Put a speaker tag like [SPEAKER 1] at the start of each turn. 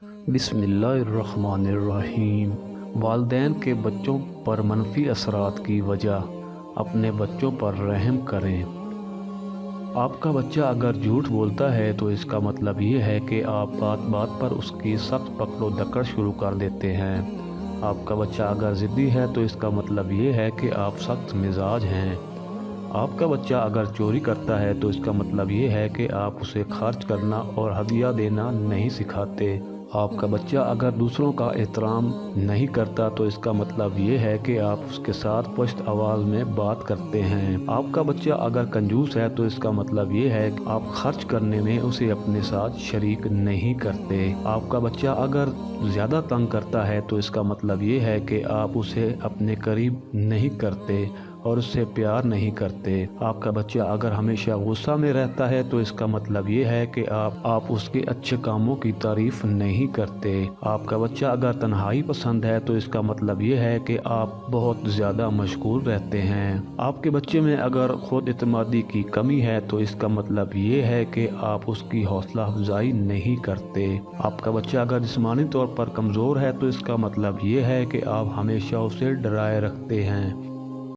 [SPEAKER 1] बिस्मिल्लाहिर्रहमानिर्रहीम। वालिदैन के बच्चों पर मनफी असरात की वजह अपने बच्चों पर रहम करें। आपका बच्चा अगर झूठ बोलता है तो इसका मतलब ये है कि आप बात बात पर उसकी सख्त पकड़ो दकड़ शुरू कर देते हैं। आपका बच्चा अगर ज़िद्दी है तो इसका मतलब ये है कि आप सख्त मिजाज हैं। आपका बच्चा अगर चोरी करता है तो इसका मतलब ये है कि आप उसे खर्च करना और हदिया देना नहीं सिखाते। आपका बच्चा अगर दूसरों का एहतराम नहीं करता तो इसका मतलब ये है कि आप उसके साथ पुश्त आवाज़ में बात करते हैं। आपका बच्चा अगर कंजूस है तो इसका मतलब ये है कि आप खर्च करने में उसे अपने साथ शरीक नहीं करते। आपका बच्चा अगर ज़्यादा तंग करता है तो इसका मतलब ये है कि आप उसे अपने करीब नहीं करते और उससे प्यार नहीं करते। आपका बच्चा अगर हमेशा गुस्सा में रहता है तो इसका मतलब ये है कि आप उसके अच्छे कामों की तारीफ नहीं करते। आपका बच्चा अगर तन्हाई पसंद है तो इसका मतलब ये है कि आप बहुत ज़्यादा मशगूल रहते हैं। आपके बच्चे में अगर खुद एतमादी की कमी है तो इसका मतलब ये है कि आप उसकी हौसला अफजाई नहीं करते। आपका बच्चा अगर जिस्मानी तौर पर कमज़ोर है तो इसका मतलब ये है कि आप हमेशा उसे डराए रखते हैं।